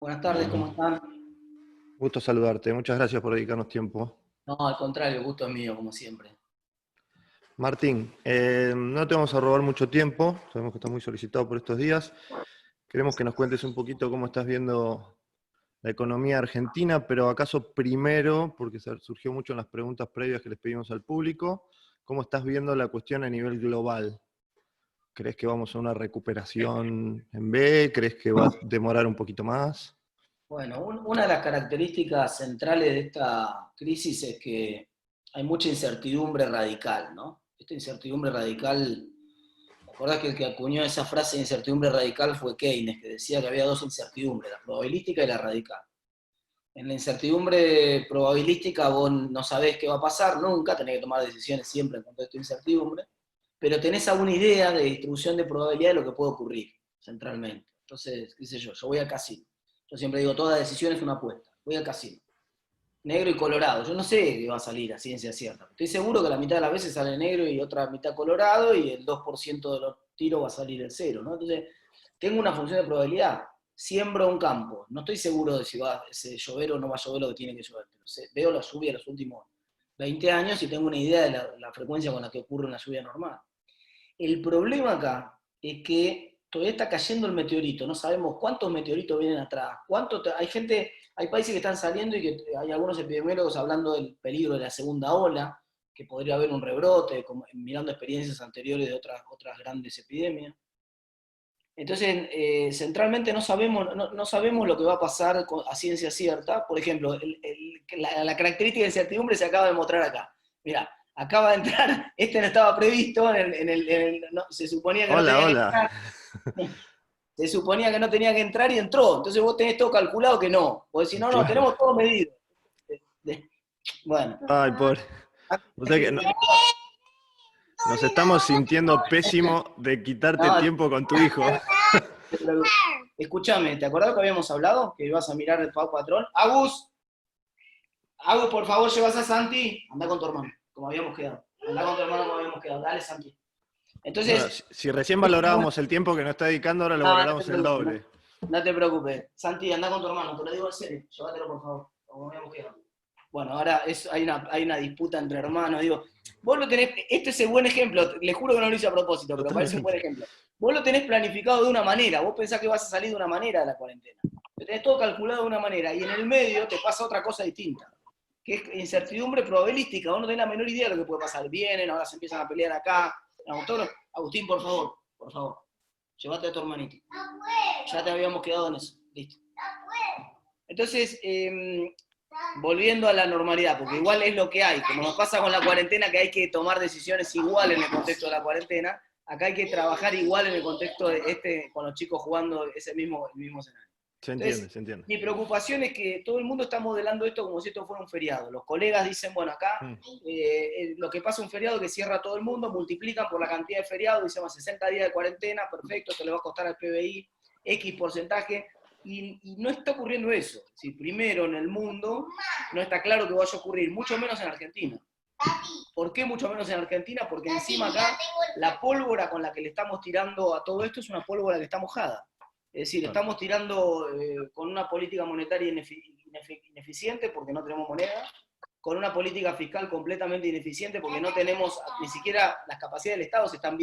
Buenas tardes, ¿cómo están? Gusto saludarte, muchas gracias por dedicarnos tiempo. No, al contrario, el gusto es mío, como siempre. Martín, no te vamos a robar mucho tiempo, sabemos que estás muy solicitado por estos días. Queremos que nos cuentes un poquito cómo estás viendo la economía argentina, pero acaso primero, porque surgió mucho en las preguntas previas que les pedimos al público, ¿cómo estás viendo la cuestión a nivel global? ¿Crees que vamos a una recuperación en B? ¿Crees que va a demorar un poquito más? Bueno, una de las características centrales de esta crisis es que hay mucha incertidumbre radical, ¿no? Esta incertidumbre radical, ¿te acordás que el que acuñó esa frase de incertidumbre radical fue Keynes, que decía que había dos incertidumbres, la probabilística y la radical? En la incertidumbre probabilística vos no sabés qué va a pasar nunca, tenés que tomar decisiones siempre en contexto de incertidumbre, pero tenés alguna idea de distribución de probabilidad de lo que puede ocurrir centralmente. Entonces, qué sé yo voy al casino. Yo siempre digo, toda decisión es una apuesta. Voy al casino. Negro y colorado. Yo no sé qué va a salir a ciencia cierta. Estoy seguro que la mitad de las veces sale negro y otra mitad colorado y el 2% de los tiros va a salir el cero, ¿no? Entonces, tengo una función de probabilidad. Siembro un campo. No estoy seguro de si va a llover o no va a llover lo que tiene que llover. Pero veo la lluvia los últimos 20 años y tengo una idea de la frecuencia con la que ocurre una lluvia normal. El problema acá es que todavía está cayendo el meteorito, no sabemos cuántos meteoritos vienen atrás, hay países que están saliendo y que hay algunos epidemiólogos hablando del peligro de la segunda ola, que podría haber un rebrote, mirando experiencias anteriores de otras grandes epidemias. Entonces, centralmente no sabemos lo que va a pasar a ciencia cierta. Por ejemplo, la característica de incertidumbre se acaba de mostrar acá. Mira, acaba de entrar, no estaba previsto, se suponía que no Hola, tenía que hola. entrar, se suponía que no tenía que entrar y entró. Entonces vos tenés todo calculado que no. Vos decís, no, no, Claro. tenemos todo medido. Bueno. Ay, pobre. O sea que nos estamos sintiendo pésimo de quitarte No, tiempo con tu hijo. escúchame, ¿te acordás que habíamos hablado? Que ibas a mirar el Pau Patrón. Agus, por favor, llevas a Santi. Anda con tu hermano, como habíamos quedado. Anda con tu hermano como habíamos quedado. Dale, Santi. Bueno, Entonces, si recién valorábamos el tiempo que nos está dedicando, ahora lo no, no te valoramos el preocupes, doble. no te preocupes. Santi, anda con tu hermano, te lo digo en serio. Llévatelo, por favor, como habíamos quedado. Bueno, ahora hay una disputa entre hermanos. Digo, vos lo tenés, este es el buen ejemplo, les juro que no lo hice a propósito, pero parece un buen Totalmente. ejemplo. Vos lo tenés planificado de una manera, vos pensás que vas a salir de una manera de la cuarentena. Lo tenés todo calculado de una manera, y en el medio te pasa otra cosa distinta, que es incertidumbre probabilística. Vos no tenés la menor idea de lo que puede pasar. Vienen, ahora se empiezan a pelear acá. Agustín, por favor, llévate a tu hermanito. Ya te habíamos quedado en eso. Listo. Entonces, volviendo a la normalidad, porque igual es lo que hay, como nos pasa con la cuarentena, que hay que tomar decisiones igual en el contexto de la cuarentena, acá hay que trabajar igual en el contexto de con los chicos jugando el mismo escenario. Se entiende, Entonces, se entiende. mi preocupación es que todo el mundo está modelando esto como si esto fuera un feriado. Los colegas dicen, bueno, acá Mm. lo que pasa un feriado que cierra todo el mundo, multiplican por la cantidad de feriados, dicen, 60 días de cuarentena, perfecto, esto le va a costar al PBI X porcentaje, y no está ocurriendo eso. Si primero en el mundo no está claro que vaya a ocurrir, mucho menos en Argentina. ¿Por qué mucho menos en Argentina? Porque encima acá la pólvora con la que le estamos tirando a todo esto es una pólvora que está mojada. Es decir, Claro. estamos tirando con una política monetaria ineficiente porque no tenemos moneda, con una política fiscal completamente ineficiente porque no tenemos, ni siquiera las capacidades del Estado se están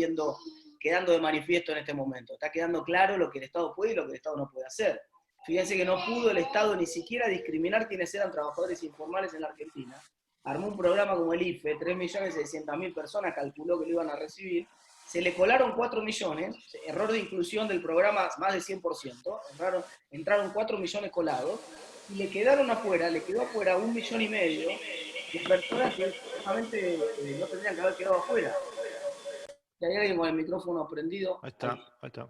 quedando de manifiesto en este momento. Está quedando claro lo que el Estado puede y lo que el Estado no puede hacer. Fíjense que no pudo el Estado ni siquiera discriminar quiénes eran trabajadores informales en la Argentina. Armó un programa como el IFE, 3.600.000 personas calculó que lo iban a recibir, se le colaron 4 millones, error de inclusión del programa más de 100%, entraron 4 millones colados, y le quedó afuera 1,5 millones de personas que supuestamente no tendrían que haber quedado afuera. Si hay alguien con el micrófono prendido, Ahí ahí. está, ahí está.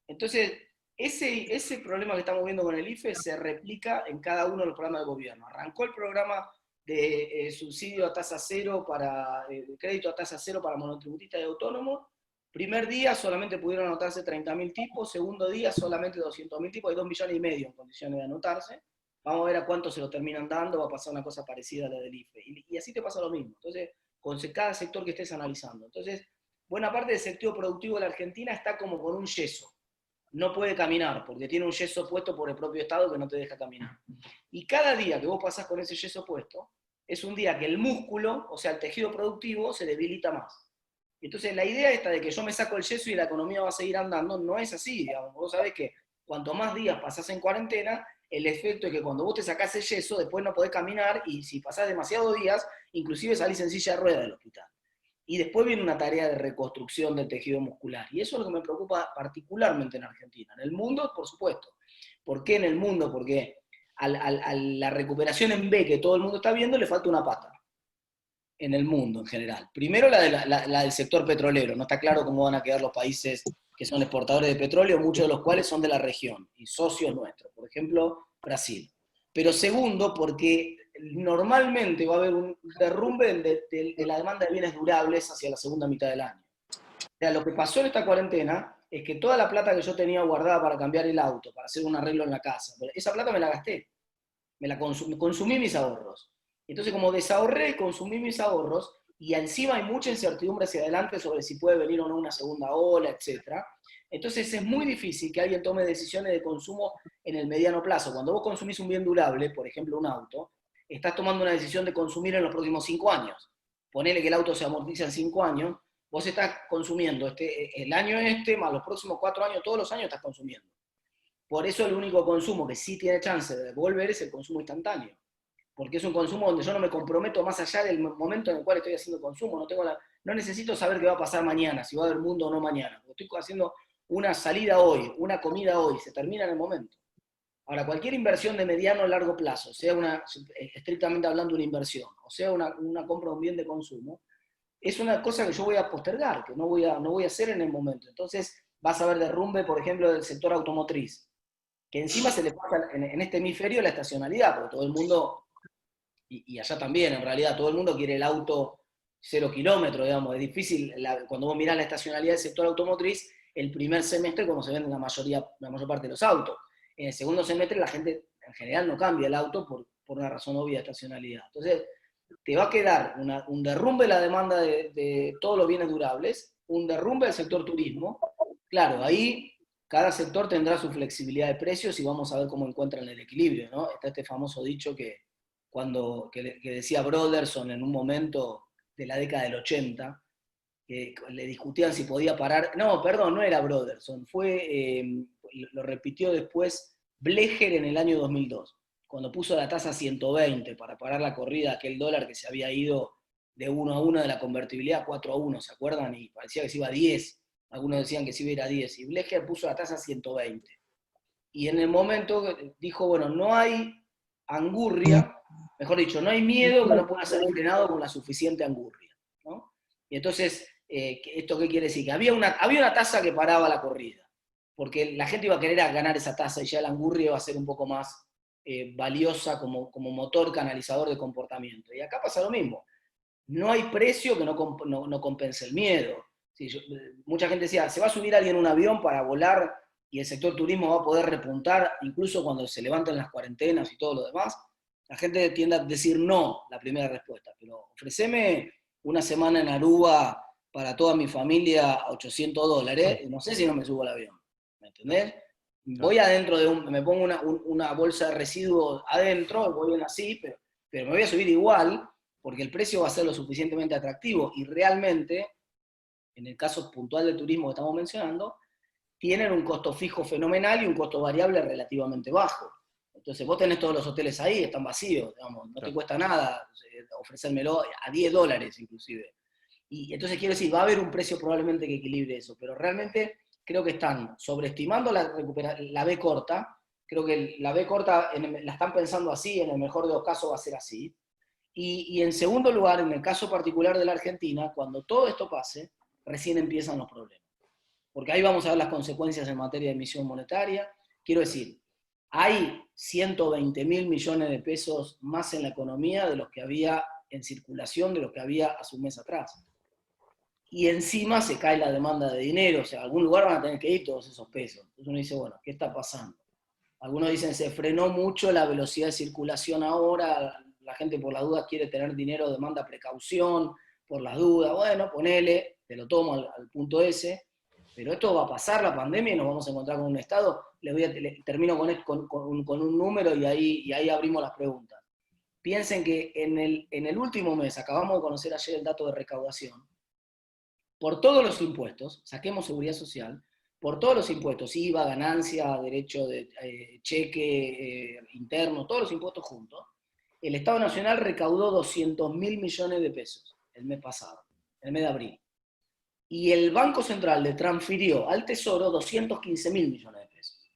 Entonces, ese problema que estamos viendo con el IFE se replica en cada uno de los programas de gobierno. Arrancó el programa de subsidio a tasa cero de crédito a tasa cero para monotributistas y autónomos. Primer día solamente pudieron anotarse 30.000 tipos, segundo día solamente 200.000 tipos, hay 2,5 millones en condiciones de anotarse. Vamos a ver a cuánto se lo terminan dando, va a pasar una cosa parecida a la del IFE. Y así te pasa lo mismo. Entonces, con cada sector que estés analizando. Entonces, buena parte del sector productivo de la Argentina está como con un yeso. no puede caminar porque tiene un yeso puesto por el propio Estado que no te deja caminar. Y cada día que vos pasás con ese yeso puesto, es un día que el músculo, o sea, el tejido productivo, se debilita más. Entonces la idea esta de que yo me saco el yeso y la economía va a seguir andando, no es así, digamos. Vos sabés que cuanto más días pasás en cuarentena, el efecto es que cuando vos te sacás el yeso, después no podés caminar y si pasás demasiados días, inclusive salís en silla de ruedas del hospital. Y después viene una tarea de reconstrucción del tejido muscular. Y eso es lo que me preocupa particularmente en Argentina. En el mundo, por supuesto. ¿Por qué en el mundo? Porque a la recuperación en B que todo el mundo está viendo le falta una pata en el mundo en general. Primero la del sector petrolero. No está claro cómo van a quedar los países que son exportadores de petróleo, muchos de los cuales son de la región y socios nuestros. Por ejemplo, Brasil. Pero segundo, porque normalmente va a haber un derrumbe de la demanda de bienes durables hacia la segunda mitad del año. O sea, lo que pasó en esta cuarentena es que toda la plata que yo tenía guardada para cambiar el auto, para hacer un arreglo en la casa, esa plata me la gasté, consumí mis ahorros. Entonces, como desahorré y consumí mis ahorros, y encima hay mucha incertidumbre hacia adelante sobre si puede venir o no una segunda ola, etc. Entonces es muy difícil que alguien tome decisiones de consumo en el mediano plazo. Cuando vos consumís un bien durable, por ejemplo un auto, estás tomando una decisión de consumir en los próximos 5 años. Ponele que el auto se amortiza en 5 años, vos estás consumiendo el año más los próximos 4 años, todos los años estás consumiendo. Por eso el único consumo que sí tiene chance de devolver es el consumo instantáneo. Porque es un consumo donde yo no me comprometo más allá del momento en el cual estoy haciendo consumo. No necesito saber qué va a pasar mañana, si va a haber mundo o no mañana. Porque estoy haciendo una salida hoy, una comida hoy, se termina en el momento. Ahora, cualquier inversión de mediano o largo plazo, sea estrictamente hablando una inversión, o sea una compra de un bien de consumo, es una cosa que yo voy a postergar, que no voy a hacer en el momento. Entonces vas a ver derrumbe, por ejemplo, del sector automotriz, que encima se le pasa en este hemisferio la estacionalidad, porque todo el mundo, y allá también en realidad, todo el mundo quiere el auto 0 kilómetros, digamos, es difícil, cuando vos mirás la estacionalidad del sector automotriz, el primer semestre como se venden la mayor parte de los autos. En el segundo semestre la gente en general no cambia el auto por una razón obvia de estacionalidad. Entonces, te va a quedar un derrumbe de la demanda de todos los bienes durables, un derrumbe del sector turismo. Claro, ahí cada sector tendrá su flexibilidad de precios y vamos a ver cómo encuentran el equilibrio, ¿no? Está este famoso dicho que decía Broderson en un momento de la década del 80, que le discutían si podía parar. No, perdón, no era Broderson, lo repitió después Blecher en el año 2002, cuando puso la tasa 120 para parar la corrida, aquel dólar que se había ido de 1 a 1 de la convertibilidad a 4 a 1, ¿se acuerdan? Y parecía que se iba a 10, algunos decían que se iba a ir a 10, y Blecher puso la tasa 120. Y en el momento dijo, bueno, no hay angurria, mejor dicho, no hay miedo que no pueda ser frenado con la suficiente angurria, ¿no? Y entonces, ¿esto qué quiere decir? Que había una tasa que paraba la corrida, porque la gente iba a querer ganar esa tasa y ya la angurria iba a ser un poco más valiosa como motor canalizador de comportamiento. Y acá pasa lo mismo. No hay precio que no compense el miedo. Sí, mucha gente decía, ¿se va a subir alguien en un avión para volar y el sector turismo va a poder repuntar incluso cuando se levanten las cuarentenas y todo lo demás? La gente tiende a decir no, la primera respuesta, pero ofreceme una semana en Aruba para toda mi familia a $800, y no sé si no me subo al avión, ¿me entendés? Voy adentro me pongo una bolsa de residuos adentro, voy bien así, pero me voy a subir igual, porque el precio va a ser lo suficientemente atractivo, y realmente, en el caso puntual del turismo que estamos mencionando, tienen un costo fijo fenomenal y un costo variable relativamente bajo. Entonces vos tenés todos los hoteles ahí, están vacíos, digamos, no te cuesta nada ofrecérmelo a $10 inclusive. Y entonces quiero decir, va a haber un precio probablemente que equilibre eso, pero realmente creo que están sobreestimando la B corta, creo que la B corta la están pensando así, en el mejor de los casos va a ser así. Y en segundo lugar, en el caso particular de la Argentina, cuando todo esto pase, recién empiezan los problemas. Porque ahí vamos a ver las consecuencias en materia de emisión monetaria. Quiero decir, hay 120.000 millones de pesos más en la economía de los que había en circulación, de los que había hace un mes atrás. Y encima se cae la demanda de dinero, o sea, a algún lugar van a tener que ir todos esos pesos. Entonces uno dice, bueno, ¿qué está pasando? Algunos dicen, se frenó mucho la velocidad de circulación ahora, la gente por las dudas quiere tener dinero, demanda precaución, por las dudas, bueno, ponele, te lo tomo al punto ese, Pero esto va a pasar la pandemia y nos vamos a encontrar con un Estado. Termino con un número y ahí abrimos las preguntas. Piensen que en el último mes, acabamos de conocer ayer el dato de recaudación, por todos los impuestos, saquemos seguridad social, por todos los impuestos, IVA, ganancia, derecho de cheque interno, todos los impuestos juntos, el Estado Nacional recaudó 200.000 millones de pesos el mes pasado, el mes de abril. Y el Banco Central le transfirió al Tesoro 215.000 millones de pesos.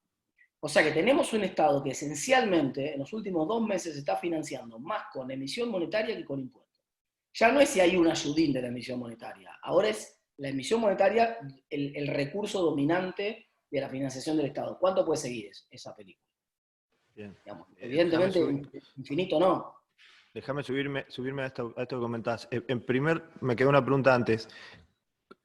O sea que tenemos un Estado que esencialmente en los últimos 2 meses está financiando más con emisión monetaria que con impuestos. Ya no es si hay un ayudín de la emisión monetaria, ahora es la emisión monetaria el recurso dominante de la financiación del Estado. ¿Cuánto puede seguir esa película? Bien. Digamos, evidentemente, infinito no. Déjame subirme a esto que comentás. Me quedó una pregunta antes.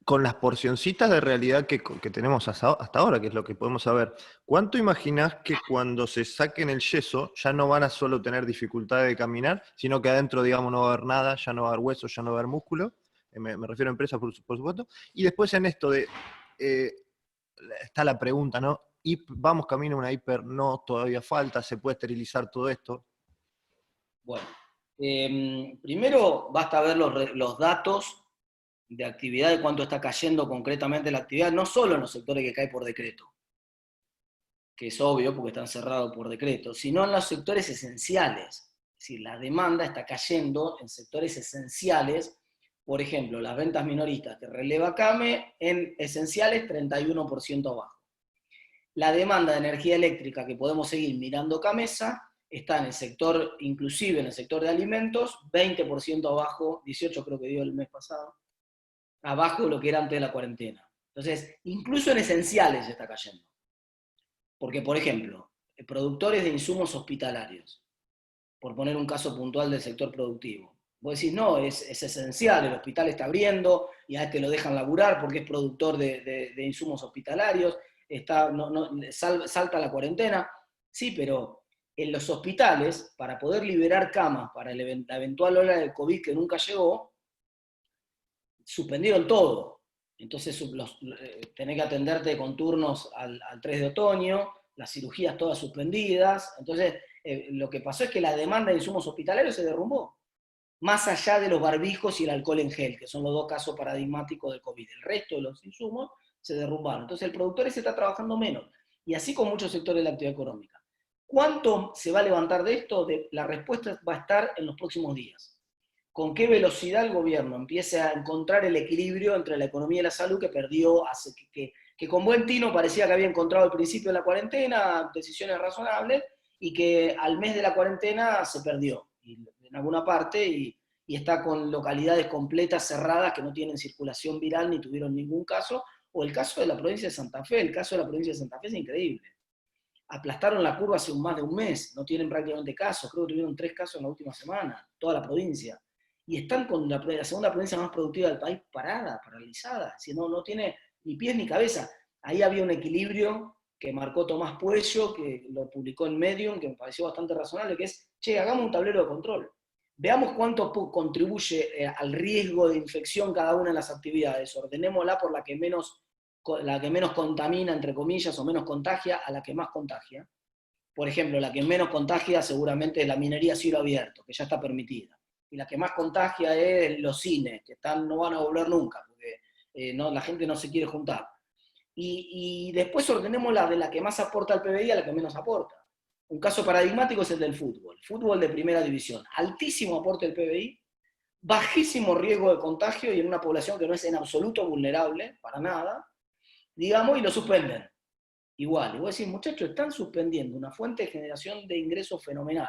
Con las porcioncitas de realidad que tenemos hasta ahora, que es lo que podemos saber, ¿cuánto imaginás que cuando se saquen el yeso ya no van a solo tener dificultad de caminar, sino que adentro, digamos, no va a haber nada, ya no va a haber hueso, ya no va a haber músculo? Me refiero a empresas, por supuesto. Y después en esto está la pregunta, ¿no? ¿Vamos camino a una hiper? No, todavía falta, ¿se puede esterilizar todo esto? Bueno, primero basta ver los datos de actividad, de cuánto está cayendo concretamente la actividad, no solo en los sectores que cae por decreto, que es obvio porque están cerrados por decreto, sino en los sectores esenciales. Es decir, la demanda está cayendo en sectores esenciales, por ejemplo, las ventas minoristas que releva CAME, en esenciales 31% abajo. La demanda de energía eléctrica que podemos seguir mirando CAMESA está en el sector, inclusive en el sector de alimentos, 20% abajo, 18 creo que dio el mes pasado, abajo de lo que era antes de la cuarentena. Entonces, incluso en esenciales está cayendo. Porque, por ejemplo, productores de insumos hospitalarios, por poner un caso puntual del sector productivo, vos decís, no, es esencial, el hospital está abriendo y a este lo dejan laburar porque es productor de insumos hospitalarios, salta la cuarentena. Sí, pero en los hospitales, para poder liberar camas para la eventual ola de COVID que nunca llegó, suspendieron todo. Entonces tenés que atenderte con turnos al 3 de otoño, las cirugías todas suspendidas. Entonces, lo que pasó es que la demanda de insumos hospitalarios se derrumbó. Más allá de los barbijos y el alcohol en gel, que son los 2 casos paradigmáticos de COVID. El resto de los insumos se derrumbaron. Entonces, el productor ese está trabajando menos. Y así con muchos sectores de la actividad económica. ¿Cuánto se va a levantar de esto? La respuesta va a estar en los próximos días. Con qué velocidad el gobierno empiece a encontrar el equilibrio entre la economía y la salud que perdió, que con buen tino parecía que había encontrado al principio de la cuarentena, decisiones razonables, y que al mes de la cuarentena se perdió en alguna parte y está con localidades completas cerradas que no tienen circulación viral ni tuvieron ningún caso, o el caso de la provincia de Santa Fe. El caso de la provincia de Santa Fe es increíble. Aplastaron la curva hace más de un mes, no tienen prácticamente casos, creo que tuvieron 3 casos en la última semana, toda la provincia. Y están con la segunda provincia más productiva del país paralizada, si no tiene ni pies ni cabeza. Ahí había un equilibrio que marcó Tomás Puello, que lo publicó en Medium, que me pareció bastante razonable, que es, hagamos un tablero de control. Veamos cuánto contribuye al riesgo de infección cada una de las actividades, ordenémosla por la que menos contamina, entre comillas, o menos contagia, a la que más contagia. Por ejemplo, la que menos contagia seguramente es la minería a cielo abierto, que ya está permitida. Y la que más contagia es los cines, que no van a volver nunca, porque la gente no se quiere juntar. Y después ordenemos de la que más aporta al PBI a la que menos aporta. Un caso paradigmático es el del fútbol de primera división. Altísimo aporte del PBI, bajísimo riesgo de contagio y en una población que no es en absoluto vulnerable, para nada, digamos, y lo suspenden. Igual, y vos decís, muchachos, están suspendiendo una fuente de generación de ingresos fenomenal,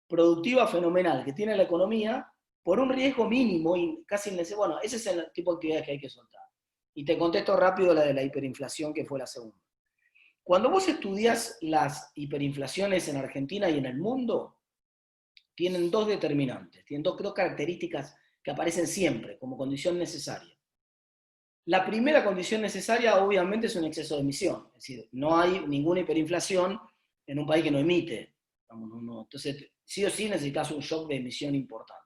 productiva fenomenal, que tiene la economía, por un riesgo mínimo y casi innecesario. Bueno, ese es el tipo de actividades que hay que soltar. Y te contesto rápido la de la hiperinflación, que fue la segunda. Cuando vos estudias las hiperinflaciones en Argentina y en el mundo, tienen 2 determinantes, tienen 2 características que aparecen siempre como condición necesaria. La primera condición necesaria, obviamente, es un exceso de emisión. Es decir, no hay ninguna hiperinflación en un país que no emite. Entonces, sí o sí necesitas un shock de emisión importante.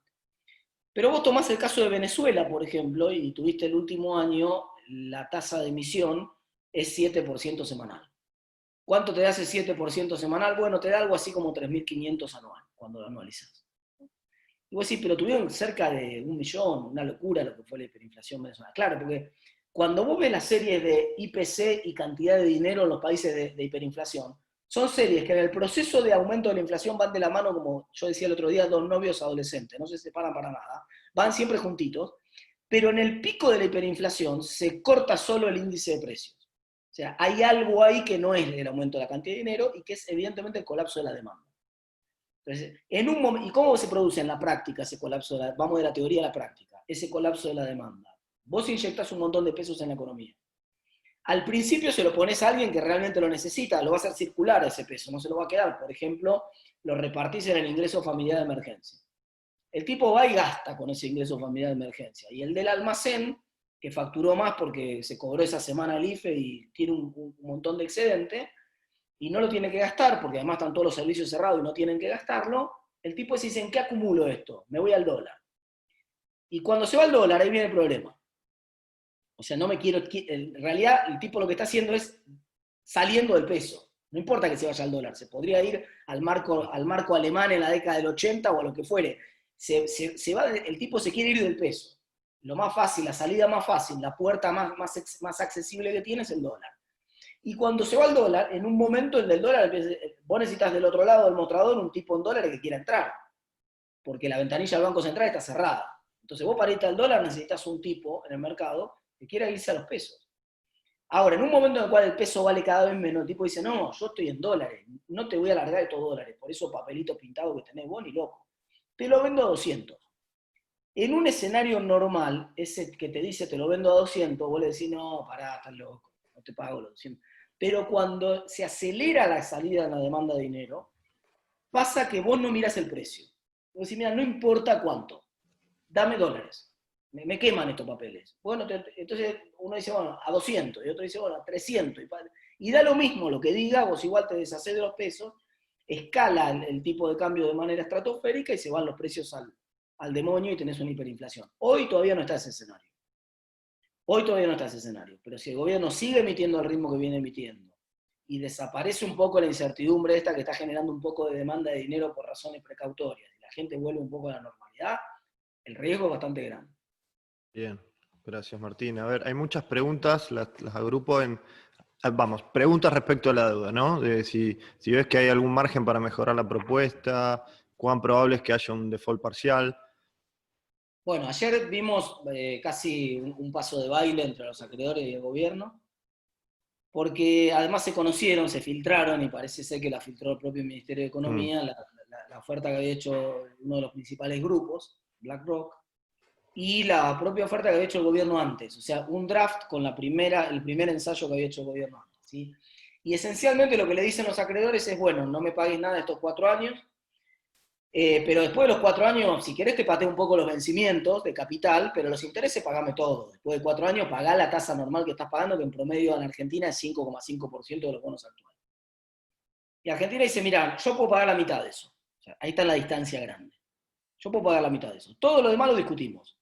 Pero vos tomás el caso de Venezuela, por ejemplo, y tuviste el último año la tasa de emisión es 7% semanal. ¿Cuánto te da ese 7% semanal? Bueno, te da algo así como 3.500 anual, cuando lo anualizas. Y vos decís, pero tuvieron cerca de 1 millón, una locura lo que fue la hiperinflación venezolana. Claro, porque cuando vos ves las series de IPC y cantidad de dinero en los países de hiperinflación, son series que en el proceso de aumento de la inflación van de la mano, como yo decía el otro día, dos novios adolescentes, no se separan para nada, van siempre juntitos, pero en el pico de la hiperinflación se corta solo el índice de precios. O sea, hay algo ahí que no es el aumento de la cantidad de dinero y que es evidentemente el colapso de la demanda. Entonces, ¿y cómo se produce en la práctica ese colapso? Vamos de la teoría a la práctica, ese colapso de la demanda. Vos inyectás un montón de pesos en la economía. Al principio se lo pones a alguien que realmente lo necesita, lo va a hacer circular ese peso, no se lo va a quedar. Por ejemplo, lo repartís en el ingreso familiar de emergencia. El tipo va y gasta con ese ingreso familiar de emergencia. Y el del almacén, que facturó más porque se cobró esa semana el IFE y tiene un montón de excedente, y no lo tiene que gastar, porque además están todos los servicios cerrados y no tienen que gastarlo, el tipo dice, ¿en qué acumulo esto? Me voy al dólar. Y cuando se va al dólar, ahí viene el problema. O sea, no me quiero... En realidad, el tipo lo que está haciendo es saliendo del peso. No importa que se vaya al dólar, se podría ir al marco alemán en la década del 80 o a lo que fuere. El tipo se quiere ir del peso. Lo más fácil, la salida más fácil, la puerta más accesible que tiene es el dólar. Y cuando se va al dólar, en un momento el del dólar, vos necesitas del otro lado del mostrador un tipo en dólares que quiera entrar, porque la ventanilla del Banco Central está cerrada. Entonces vos para irte al dólar necesitas un tipo en el mercado que quiera irse a los pesos. Ahora, en un momento en el cual el peso vale cada vez menos, el tipo dice, no, yo estoy en dólares, no te voy a largar estos dólares, por eso papelito pintado que tenés vos, ni loco. Te lo vendo a 200. En un escenario normal, ese que te dice te lo vendo a 200, vos le decís, no, pará, estás loco, no te pago los 200. Pero cuando se acelera la salida de la demanda de dinero, pasa que vos no mirás el precio. Vos decís, mira, no importa cuánto, dame dólares. Me queman estos papeles. Bueno, entonces uno dice, bueno, a 200, y otro dice, bueno, a 300. Y da lo mismo lo que diga, vos igual te deshacés de los pesos, escala el tipo de cambio de manera estratosférica y se van los precios al demonio y tenés una hiperinflación. Hoy todavía no está ese escenario. Hoy todavía no está ese escenario, pero si el gobierno sigue emitiendo el ritmo que viene emitiendo y desaparece un poco la incertidumbre esta que está generando un poco de demanda de dinero por razones precautorias y la gente vuelve un poco a la normalidad, el riesgo es bastante grande. Bien, gracias Martín. A ver, hay muchas preguntas, las agrupo en, vamos, preguntas respecto a la deuda, ¿no? De si ves que hay algún margen para mejorar la propuesta, cuán probable es que haya un default parcial. Bueno, ayer vimos casi un paso de baile entre los acreedores y el gobierno, porque además se conocieron, se filtraron, y parece ser que la filtró el propio Ministerio de Economía, la oferta que había hecho uno de los principales grupos, BlackRock, y la propia oferta que había hecho el gobierno antes, o sea, un draft con el primer ensayo que había hecho el gobierno antes. ¿Sí? Y esencialmente lo que le dicen los acreedores es, bueno, no me pagues nada estos 4 años, pero después de los 4 años, si querés te pateo un poco los vencimientos de capital, pero los intereses pagame todo. Después de 4 años pagá la tasa normal que estás pagando, que en promedio en Argentina es 5,5% de los bonos actuales. Y Argentina dice, mira, yo puedo pagar la mitad de eso. O sea, ahí está la distancia grande. Yo puedo pagar la mitad de eso. Todo lo demás lo discutimos.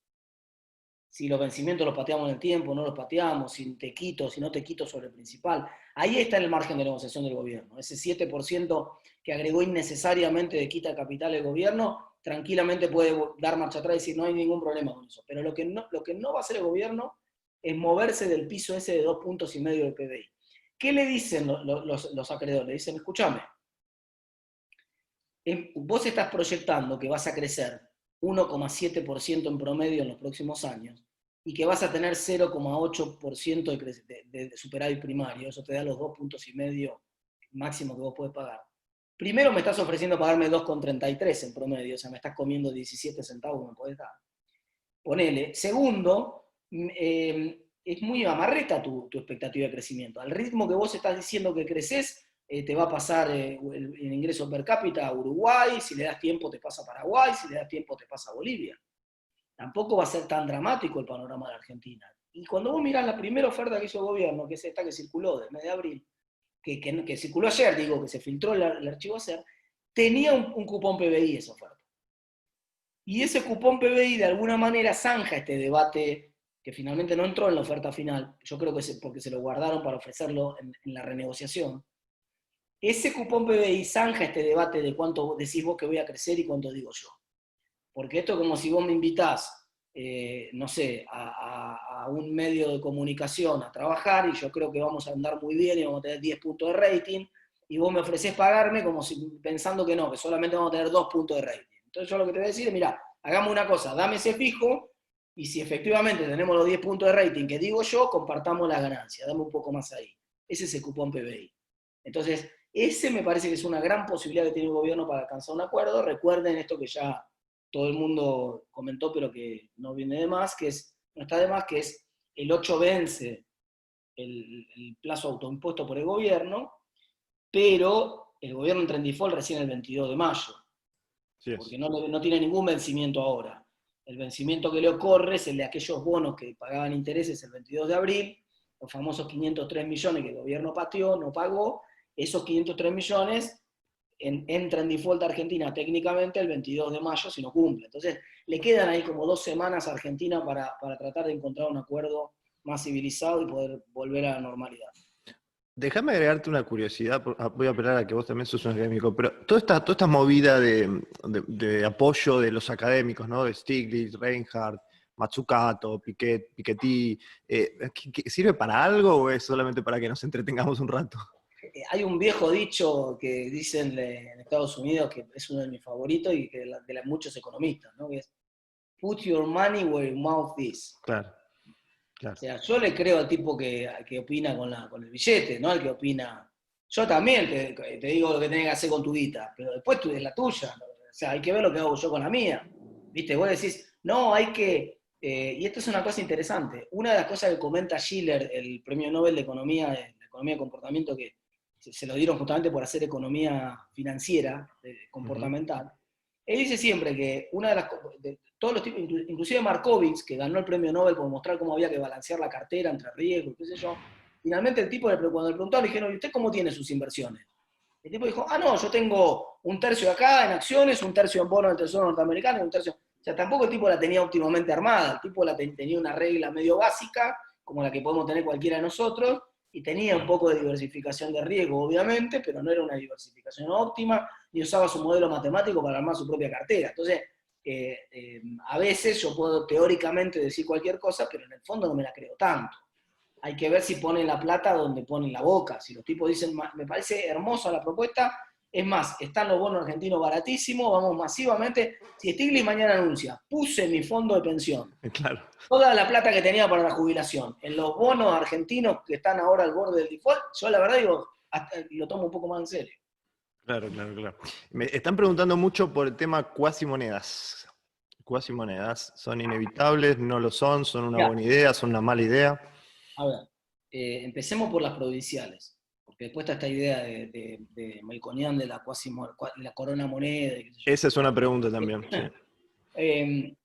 Si los vencimientos los pateamos en el tiempo, no los pateamos, si te quito, si no te quito sobre el principal. Ahí está en el margen de negociación del gobierno. Ese 7% que agregó innecesariamente de quita de capital el gobierno, tranquilamente puede dar marcha atrás y decir no hay ningún problema con eso. Pero lo que no va a hacer el gobierno es moverse del piso ese de 2,5 puntos del PBI. ¿Qué le dicen los acreedores? Le dicen, escúchame, vos estás proyectando que vas a crecer 1,7% en promedio en los próximos años y que vas a tener 0,8% de superávit primario, eso te da los 2,5 puntos máximo que vos podés pagar. Primero me estás ofreciendo pagarme 2,33 en promedio, o sea, me estás comiendo 17 centavos que me podés dar. Ponele. Segundo, es muy amarreta tu expectativa de crecimiento. Al ritmo que vos estás diciendo que creces, te va a pasar el ingreso per cápita a Uruguay, si le das tiempo te pasa a Paraguay, si le das tiempo te pasa a Bolivia. Tampoco va a ser tan dramático el panorama de Argentina. Y cuando vos mirás la primera oferta que hizo el gobierno, que es esta que circuló del mes de abril, que circuló ayer, digo, que se filtró el archivo ayer, tenía un cupón PBI esa oferta. Y ese cupón PBI de alguna manera zanja este debate que finalmente no entró en la oferta final, yo creo que porque se lo guardaron para ofrecerlo en la renegociación, ese cupón PBI zanja este debate de cuánto decís vos que voy a crecer y cuánto digo yo. Porque esto es como si vos me invitás, no sé, a un medio de comunicación a trabajar y yo creo que vamos a andar muy bien y vamos a tener 10 puntos de rating, y vos me ofrecés pagarme como si pensando que no, que solamente vamos a tener 2 puntos de rating. Entonces yo lo que te voy a decir es, mirá, hagamos una cosa, dame ese fijo, y si efectivamente tenemos los 10 puntos de rating que digo yo, compartamos la ganancia, dame un poco más ahí. Ese es el cupón PBI. Entonces, ese me parece que es una gran posibilidad que tiene el gobierno para alcanzar un acuerdo. Recuerden esto que ya todo el mundo comentó, pero que no viene de más, no está de más, que es el 8 vence el plazo autoimpuesto por el gobierno, pero el gobierno entra en default recién el 22 de mayo, porque no tiene ningún vencimiento ahora. El vencimiento que le ocurre es el de aquellos bonos que pagaban intereses el 22 de abril, los famosos 503 millones que el gobierno pateó, no pagó. Esos 503 millones entra en default a Argentina técnicamente el 22 de mayo si no cumple. Entonces, le quedan ahí como 2 semanas a Argentina para tratar de encontrar un acuerdo más civilizado y poder volver a la normalidad. Déjame agregarte una curiosidad, voy a apelar a que vos también sos un académico, pero toda esta movida de apoyo de los académicos, ¿no? De Stiglitz, Reinhardt, Mazzucato, Piketty, ¿sirve para algo o es solamente para que nos entretengamos un rato? Hay un viejo dicho que dicen en Estados Unidos, que es uno de mis favoritos y que de muchos economistas, ¿no? Que es, put your money where your mouth is. Claro, claro. O sea, yo le creo al tipo que opina con el billete, no al que opina. Yo también te digo lo que tenés que hacer con tu guita, pero después tú es la tuya. ¿No? O sea, hay que ver lo que hago yo con la mía. ¿Viste? Vos decís, no, hay que... y esto es una cosa interesante. Una de las cosas que comenta Schiller, el premio Nobel de Economía, de comportamiento, que se lo dieron justamente por hacer economía financiera, comportamental, él dice siempre que una de las todos los tipos, inclusive Markowitz, que ganó el premio Nobel por mostrar cómo había que balancear la cartera entre riesgos, qué sé yo, finalmente el tipo, cuando le preguntaron, le dijeron, ¿y usted cómo tiene sus inversiones? El tipo dijo, no, yo tengo un tercio acá en acciones, un tercio en bonos del Tesoro norteamericano, y un tercio... O sea, tampoco el tipo la tenía óptimamente armada, el tipo tenía una regla medio básica, como la que podemos tener cualquiera de nosotros, y tenía un poco de diversificación de riesgo, obviamente, pero no era una diversificación óptima, ni usaba su modelo matemático para armar su propia cartera. Entonces, a veces yo puedo teóricamente decir cualquier cosa, pero en el fondo no me la creo tanto. Hay que ver si ponen la plata donde ponen la boca. Si los tipos dicen, me parece hermosa la propuesta, es más, están los bonos argentinos baratísimos, vamos masivamente. Si Stiglitz mañana anuncia, puse mi fondo de pensión, claro, toda la plata que tenía para la jubilación, en los bonos argentinos que están ahora al borde del default, yo la verdad digo, lo tomo un poco más en serio. Claro. Me están preguntando mucho por el tema cuasimonedas. ¿Cuasimonedas son inevitables? ¿No lo son? ¿Son una buena idea? ¿Son una mala idea? A ver, empecemos por las provinciales, porque después está esta idea de Melconian de la corona moneda. Esa es una pregunta también. Sí.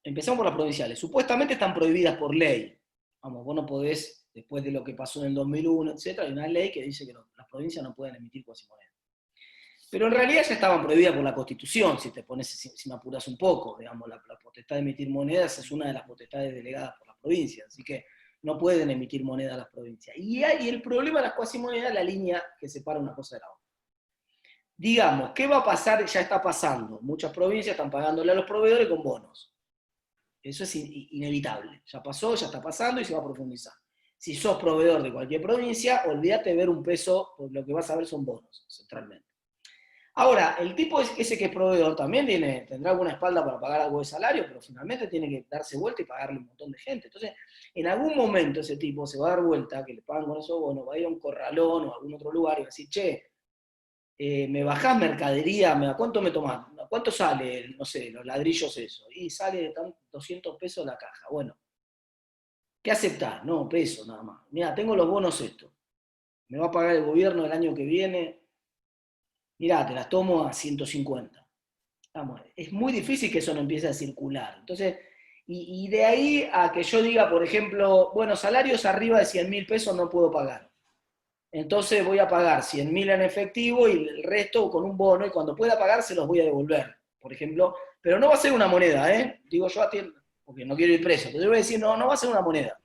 Empezamos por las provinciales. Supuestamente están prohibidas por ley. Vamos, vos no podés, después de lo que pasó en el 2001, etc., hay una ley que dice que las provincias no pueden emitir cuasimonedas. Pero en realidad ya estaban prohibidas por la Constitución, si me apuras un poco. Digamos, la potestad de emitir monedas es una de las potestades delegadas por las provincias, así que no pueden emitir moneda las provincias. Y el problema de las cuasimonedas es la línea que separa una cosa de la otra. Digamos, ¿qué va a pasar? Ya está pasando. Muchas provincias están pagándole a los proveedores con bonos. Eso es inevitable. Ya pasó, ya está pasando y se va a profundizar. Si sos proveedor de cualquier provincia, olvídate de ver un peso, porque lo que vas a ver son bonos, centralmente. Ahora, el tipo ese que es proveedor también tendrá alguna espalda para pagar algo de salario, pero finalmente tiene que darse vuelta y pagarle un montón de gente. Entonces, en algún momento ese tipo se va a dar vuelta, que le pagan con esos bonos, va a ir a un corralón o a algún otro lugar y va a decir, che, me bajás mercadería, ¿cuánto me tomás? ¿Cuánto sale, no sé, los ladrillos eso? Y sale 200 pesos la caja. Bueno, ¿qué aceptás? No, pesos nada más. Mira, tengo los bonos estos. Me va a pagar el gobierno el año que viene. Mirá, te las tomo a 150. Vamos, es muy difícil que eso no empiece a circular. Entonces, y de ahí a que yo diga, por ejemplo, bueno, salarios arriba de 100.000 pesos no puedo pagar. Entonces voy a pagar 100.000 en efectivo y el resto con un bono, y cuando pueda pagar se los voy a devolver, por ejemplo. Pero no va a ser una moneda, ¿eh? Digo yo, porque no quiero ir preso. Entonces yo voy a decir, no, no va a ser una moneda.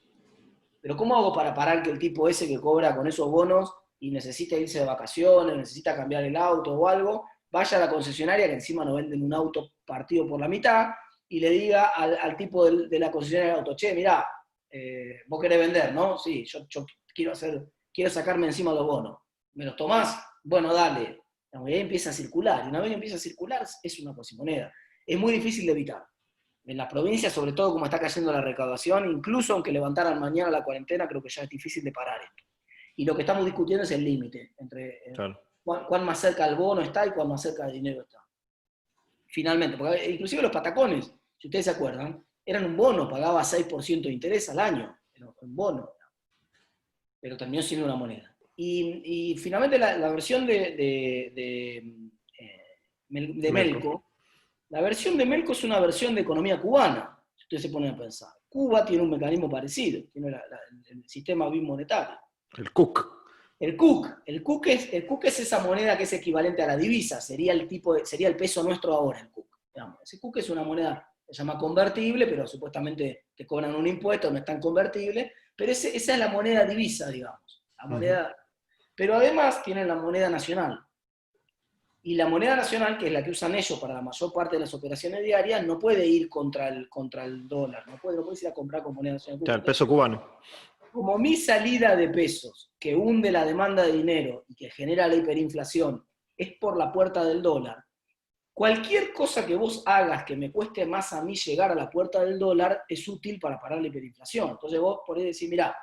Pero ¿cómo hago para parar que el tipo ese que cobra con esos bonos y necesita irse de vacaciones, necesita cambiar el auto o algo, vaya a la concesionaria, que encima nos venden un auto partido por la mitad, y le diga al tipo de la concesionaria del auto, che, mirá, vos querés vender, ¿no? Sí, yo quiero sacarme encima los bonos. ¿Me los tomás? Bueno, dale. Y ahí empieza a circular. Y una vez que empieza a circular, es una cuasimoneda. Es muy difícil de evitar. En las provincias, sobre todo como está cayendo la recaudación, incluso aunque levantaran mañana la cuarentena, creo que ya es difícil de parar esto. Y lo que estamos discutiendo es el límite entre Claro. cuán más cerca del bono está y cuán más cerca del dinero está. Finalmente, porque inclusive los patacones, si ustedes se acuerdan, eran un bono, pagaba 6% de interés al año, era un bono, pero terminó siendo una moneda. Y finalmente la versión de Melco, la versión de Melco es una versión de economía cubana, si ustedes se ponen a pensar. Cuba tiene un mecanismo parecido, tiene el sistema bimonetario. El CUC. El CUC es esa moneda que es equivalente a la divisa, sería el peso nuestro ahora, el CUC. Digamos. Ese CUC es una moneda, se llama convertible, pero supuestamente te cobran un impuesto, no es tan convertible, pero esa es la moneda divisa, digamos. La moneda, pero además tienen la moneda nacional. Y la moneda nacional, que es la que usan ellos para la mayor parte de las operaciones diarias, no puede ir contra el dólar, no puedes ir a comprar con moneda nacional. Claro, el peso cubano. Como mi salida de pesos, que hunde la demanda de dinero y que genera la hiperinflación, es por la puerta del dólar, cualquier cosa que vos hagas que me cueste más a mí llegar a la puerta del dólar es útil para parar la hiperinflación. Entonces vos podés decir, mirá,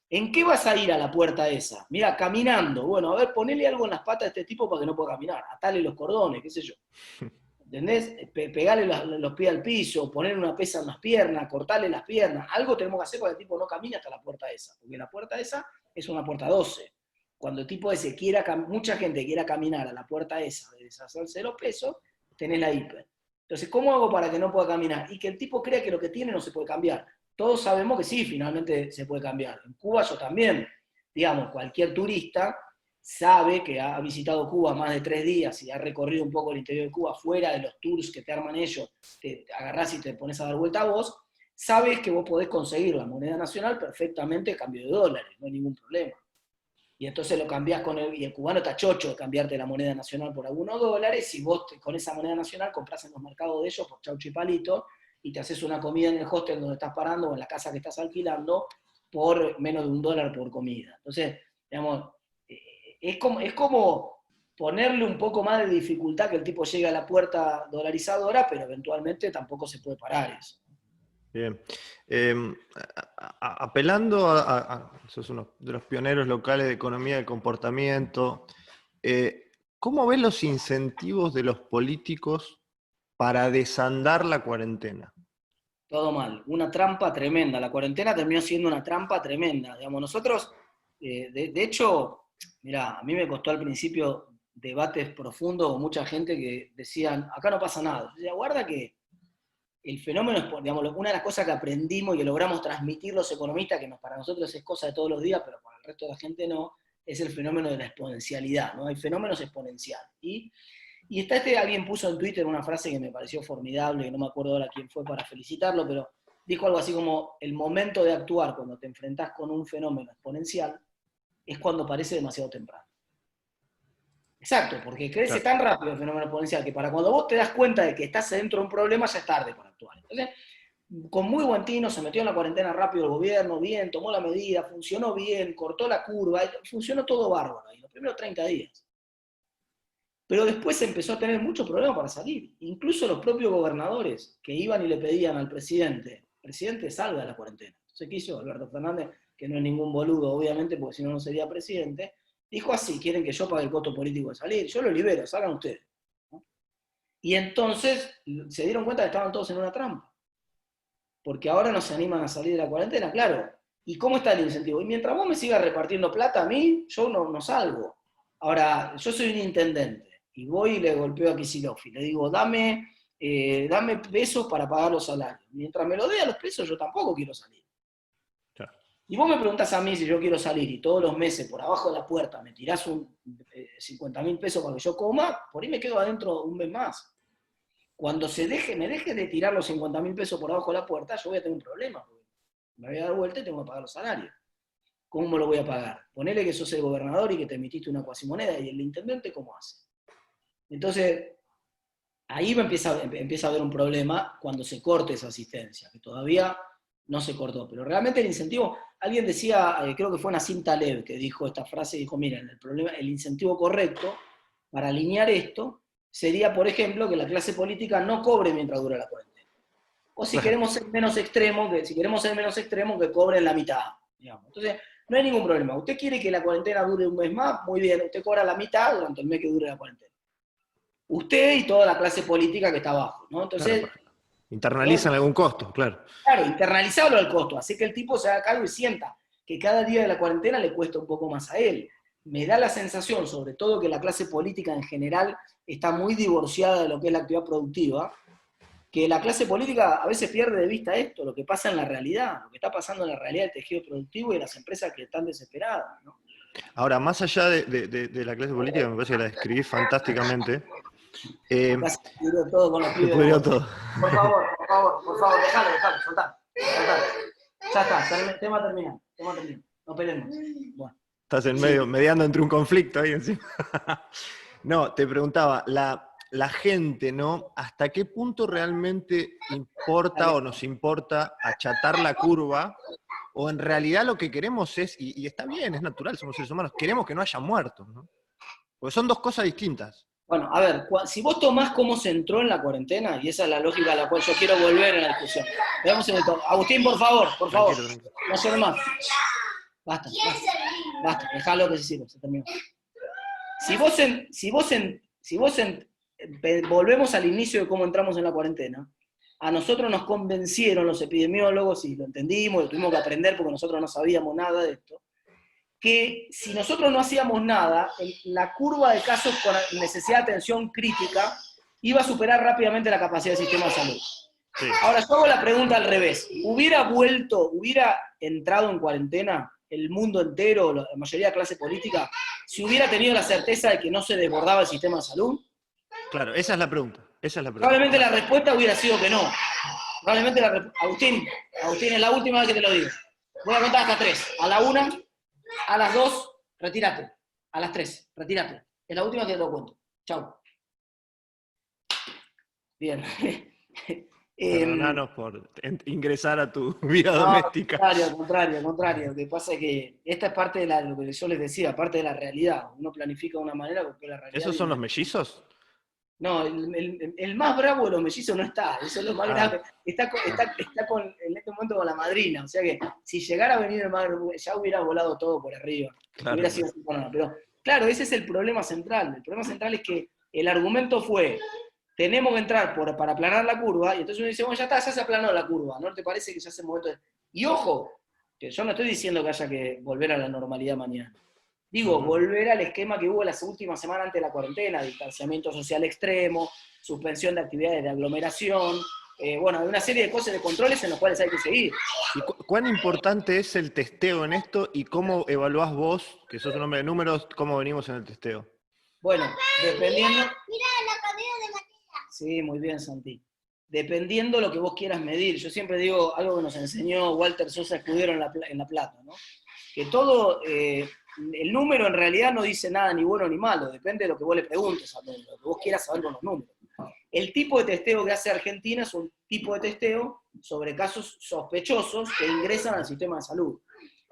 ¿en qué vas a ir a la puerta esa? Mirá, caminando. Bueno, a ver, ponele algo en las patas de este tipo para que no pueda caminar. Atale los cordones, qué sé yo. ¿Entendés? Pegarle los pies al piso, ponerle una pesa en las piernas, cortarle las piernas. Algo tenemos que hacer para que el tipo no camine hasta la puerta esa. Porque la puerta esa es una puerta 12. Cuando el tipo ese mucha gente quiera caminar a la puerta esa de deshacerse de los pesos, tenés la hiper. Entonces, ¿cómo hago para que no pueda caminar? Y que el tipo crea que lo que tiene no se puede cambiar. Todos sabemos que sí, finalmente se puede cambiar. En Cuba yo también, digamos, cualquier turista sabe que ha visitado Cuba más de 3 días y ha recorrido un poco el interior de Cuba, fuera de los tours que te arman ellos, te agarrás y te pones a dar vuelta a vos, sabes que vos podés conseguir la moneda nacional perfectamente a cambio de dólares, no hay ningún problema. Y entonces lo cambiás y el cubano está chocho de cambiarte la moneda nacional por algunos dólares, y vos con esa moneda nacional compras en los mercados de ellos por chaucho y palito, y te haces una comida en el hostel donde estás parando o en la casa que estás alquilando por menos de $1 por comida. Entonces, digamos, es como ponerle un poco más de dificultad que el tipo llegue a la puerta dolarizadora, pero eventualmente tampoco se puede parar eso. Bien. Apelando sos uno de los pioneros locales de economía de comportamiento, ¿cómo ves los incentivos de los políticos para desandar la cuarentena? Todo mal, una trampa tremenda. La cuarentena terminó siendo una trampa tremenda. Digamos, nosotros, de hecho, mirá, a mí me costó al principio debates profundos con mucha gente que decían, acá no pasa nada. Yo decía, guarda que el fenómeno es, digamos, una de las cosas que aprendimos y que logramos transmitir los economistas, que para nosotros es cosa de todos los días, pero para el resto de la gente no, es el fenómeno de la exponencialidad, ¿no? Hay fenómenos exponenciales. Y alguien puso en Twitter una frase que me pareció formidable, que no me acuerdo ahora quién fue para felicitarlo, pero dijo algo así como, el momento de actuar cuando te enfrentás con un fenómeno exponencial es cuando parece demasiado temprano. Exacto, porque crece tan rápido el fenómeno exponencial que para cuando vos te das cuenta de que estás dentro de un problema ya es tarde para actuar. Entonces, con muy buen tino se metió en la cuarentena rápido el gobierno, bien, tomó la medida, funcionó bien, cortó la curva, funcionó todo bárbaro ahí, los primeros 30 días. Pero después empezó a tener muchos problemas para salir. Incluso los propios gobernadores que iban y le pedían al presidente salga de la cuarentena. Entonces, ¿qué hizo Alberto Fernández? Que no es ningún boludo, obviamente, porque si no, no sería presidente. Dijo así, quieren que yo pague el costo político de salir, yo lo libero, salgan ustedes. ¿No? Y entonces se dieron cuenta que estaban todos en una trampa. Porque ahora no se animan a salir de la cuarentena, claro. ¿Y cómo está el incentivo? Y mientras vos me sigas repartiendo plata a mí, yo no salgo. Ahora, yo soy un intendente, y voy y le golpeo a Kicillof y le digo, dame pesos para pagar los salarios. Mientras me lo dé a los pesos, yo tampoco quiero salir. Claro. Y vos me preguntás a mí si yo quiero salir y todos los meses por abajo de la puerta me tirás 50.000 pesos para que yo coma, por ahí me quedo adentro un mes más. Cuando me deje de tirar los 50.000 pesos por abajo de la puerta, yo voy a tener un problema. Me voy a dar vuelta y tengo que pagar los salarios. ¿Cómo me lo voy a pagar? Ponele que sos el gobernador y que te emitiste una cuasimoneda, y el intendente, ¿cómo hace? Entonces, ahí empieza a haber un problema cuando se corte esa asistencia, que todavía no se cortó. Pero realmente el incentivo, alguien decía, creo que fue Nassim Taleb que dijo esta frase, dijo, miren, el incentivo correcto para alinear esto sería, por ejemplo, que la clase política no cobre mientras dura la cuarentena. O si queremos ser menos extremos, que cobren la mitad, digamos. Entonces, no hay ningún problema. Usted quiere que la cuarentena dure un mes más, muy bien, usted cobra la mitad durante el mes que dure la cuarentena. Usted y toda la clase política que está abajo, ¿no? Entonces, claro, internalizan algún costo, claro. Claro, internalizarlo al costo, así que el tipo se haga cargo y sienta que cada día de la cuarentena le cuesta un poco más a él. Me da la sensación, sobre todo, que la clase política en general está muy divorciada de lo que es la actividad productiva, que la clase política a veces pierde de vista esto, lo que pasa en la realidad, lo que está pasando en la realidad del tejido productivo y de las empresas que están desesperadas, ¿no? Ahora, más allá de la clase política, me parece que la describís fantásticamente. Acá se pudrió todo con los Se pibes. pudrió todo. Por favor, déjalo, soltá. Ya está, tema terminado. No peleemos. Bueno. Estás en medio, mediando entre un conflicto ahí encima. No, te preguntaba, la gente, ¿no? ¿Hasta qué punto realmente importa o nos importa achatar la curva? O en realidad lo que queremos es, y está bien, es natural, somos seres humanos, queremos que no haya muertos, ¿no? Porque son dos cosas distintas. Bueno, a ver, si vos tomás cómo se entró en la cuarentena, y esa es la lógica a la cual yo quiero volver en la discusión. Veamos en esto. Agustín, por favor. Tranquilo. No se más. Basta, dejalo que se sirva, se terminó. Si vos volvemos al inicio de cómo entramos en la cuarentena, a nosotros nos convencieron los epidemiólogos, y lo entendimos, lo tuvimos que aprender porque nosotros no sabíamos nada de esto, que si nosotros no hacíamos nada, la curva de casos con necesidad de atención crítica iba a superar rápidamente la capacidad del sistema de salud. Sí. Ahora, yo hago la pregunta al revés. ¿Hubiera entrado en cuarentena el mundo entero, la mayoría de la clase política, si hubiera tenido la certeza de que no se desbordaba el sistema de salud? Claro, esa es la pregunta. Probablemente la respuesta hubiera sido que no. Agustín, es la última vez que te lo digo. Voy a contar hasta 3. A la 1, a las 2, retírate. A las 3, retírate. Es la última que te lo cuento. Chau. Bien. Perdonanos por ingresar a tu vida doméstica. Al contrario. Lo que pasa es que esta es parte de lo que yo les decía, parte de la realidad. Uno planifica de una manera porque la realidad... ¿Esos son los mellizos? No, el más bravo de los mellizos no está, eso es lo más grave. Está en este momento con la madrina, o sea que si llegara a venir el más bravo, ya hubiera volado todo por arriba. Claro, hubiera sido así, pero claro, ese es el problema central. El problema central es que el argumento fue, tenemos que entrar para aplanar la curva, y entonces uno dice, bueno, ya está, ya se aplanó la curva, ¿no te parece que ya es el momento de... Y ojo, que yo no estoy diciendo que haya que volver a la normalidad mañana. Digo, volver al esquema que hubo las últimas semanas antes de la cuarentena, distanciamiento social extremo, suspensión de actividades de aglomeración, bueno, hay una serie de cosas, de controles en los cuales hay que seguir. ¿Y cuán importante es el testeo en esto y cómo evaluás vos, que sos un hombre de números, cómo venimos en el testeo? Bueno, dependiendo... Mirá la cadena de Matías. Sí, muy bien, Santi. Dependiendo lo que vos quieras medir. Yo siempre digo algo que nos enseñó Walter Sosa Escudero en La Plata, ¿no? Que todo... el número en realidad no dice nada ni bueno ni malo, depende de lo que vos le preguntes a lo que vos quieras saber con los números. El tipo de testeo que hace Argentina es un tipo de testeo sobre casos sospechosos que ingresan al sistema de salud.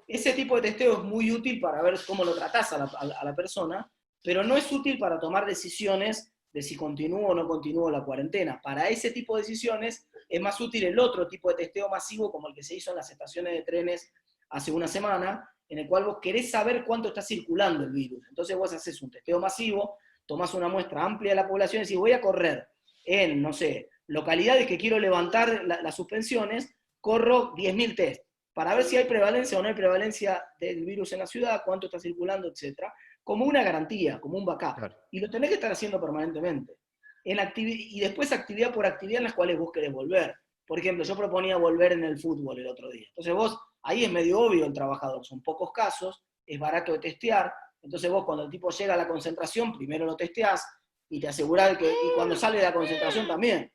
Ese tipo de testeo es muy útil para ver cómo lo tratás a la persona, pero no es útil para tomar decisiones de si continúo o no continúo la cuarentena. Para ese tipo de decisiones es más útil el otro tipo de testeo masivo, como el que se hizo en las estaciones de trenes hace una semana, en el cual vos querés saber cuánto está circulando el virus. Entonces vos haces un testeo masivo, tomás una muestra amplia de la población y decís, voy a correr en, no sé, localidades que quiero levantar las suspensiones, corro 10.000 test, para ver si hay prevalencia o no hay prevalencia del virus en la ciudad, cuánto está circulando, etc., como una garantía, como un backup. Claro. Y lo tenés que estar haciendo permanentemente. Y después actividad por actividad en las cuales vos querés volver. Por ejemplo, yo proponía volver en el fútbol el otro día. Entonces vos, ahí es medio obvio el trabajador, son pocos casos, es barato de testear, entonces vos cuando el tipo llega a la concentración, primero lo testeás y te asegurás y cuando sale de la concentración también.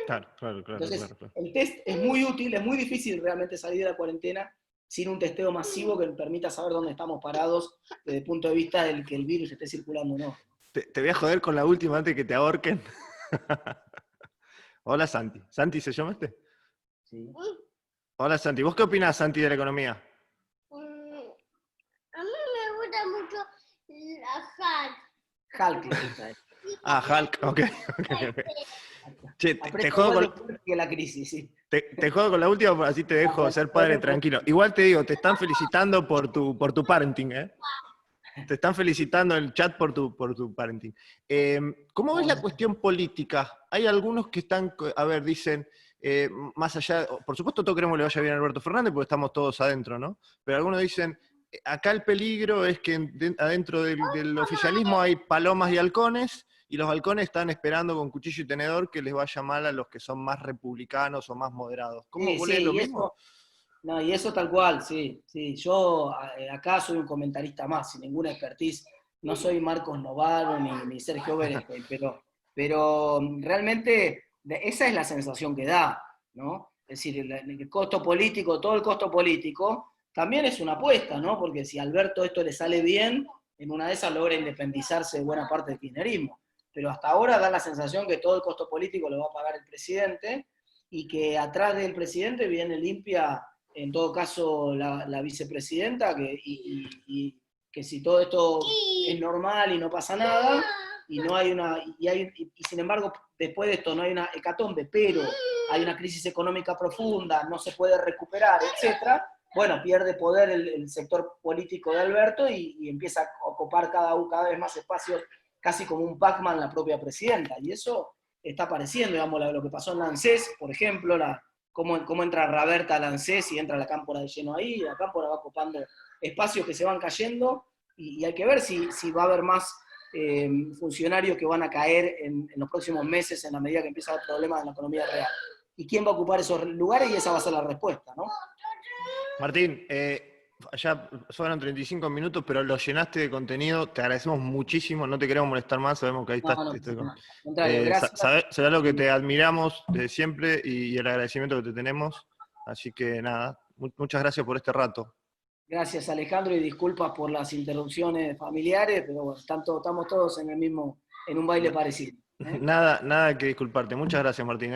Claro, claro, claro, Entonces, claro, claro. el test es muy útil, es muy difícil realmente salir de la cuarentena sin un testeo masivo que permita saber dónde estamos parados desde el punto de vista del que el virus esté circulando o no. Te voy a joder con la última antes que te ahorquen. Hola Santi. ¿Santi se llama este? ¿Sí? Hola Santi. ¿Vos qué opinás, Santi, de la economía? A mí me gusta mucho la Hulk le gusta a él. Ah, Hulk, ok. Che, Aprecia igual de fuerte que la crisis, sí. te jodo con la última, así te dejo ser padre tranquilo. Igual te digo, te están felicitando por tu parenting, ¿eh? Te están felicitando en el chat por tu parenting. ¿Cómo ves la cuestión política? Hay algunos que están, a ver, dicen, más allá, por supuesto todos queremos que le vaya bien a Alberto Fernández porque estamos todos adentro, ¿no? Pero algunos dicen, acá el peligro es que adentro del oficialismo hay palomas y halcones, y los halcones están esperando con cuchillo y tenedor que les vaya mal a los que son más republicanos o más moderados. ¿Cómo Sí, vos lees lo y mismo? eso, no, y eso tal cual, sí, sí. Yo acá soy un comentarista más, sin ninguna expertise. No soy Marcos Novaro ni Sergio Berescoy, pero realmente esa es la sensación que da, ¿no? Es decir, el costo político, todo el costo político, también es una apuesta, ¿no? Porque si a Alberto esto le sale bien, en una de esas logra independizarse de buena parte del kirchnerismo. Pero hasta ahora da la sensación que todo el costo político lo va a pagar el presidente y que atrás del presidente viene limpia, en todo caso, la vicepresidenta, y que si todo esto es normal y no pasa nada, y no hay una, y sin embargo, después de esto no hay una hecatombe, pero hay una crisis económica profunda, no se puede recuperar, etcétera, bueno, pierde poder el sector político de Alberto y empieza a ocupar cada vez más espacios, casi como un Pac-Man la propia presidenta, y eso está apareciendo, digamos, lo que pasó en Lancés, por ejemplo, cómo entra Raberta a Lancés y entra la Cámpora de lleno ahí, y la Cámpora va ocupando espacios que se van cayendo, y hay que ver si va a haber más funcionarios que van a caer en los próximos meses en la medida que empieza a haber problemas en la economía real. ¿Y quién va a ocupar esos lugares? Y esa va a ser la respuesta, ¿no? Martín, ya fueron 35 minutos, pero lo llenaste de contenido, te agradecemos muchísimo, no te queremos molestar más, sabemos que ahí estás. No, al contrario, gracias. Sabés lo que te admiramos de siempre y el agradecimiento que te tenemos, así que nada, muchas gracias por este rato. Gracias, Alejandro, y disculpas por las interrupciones familiares, pero bueno, estamos todos en un baile parecido. Nada que disculparte. Muchas gracias, Martín.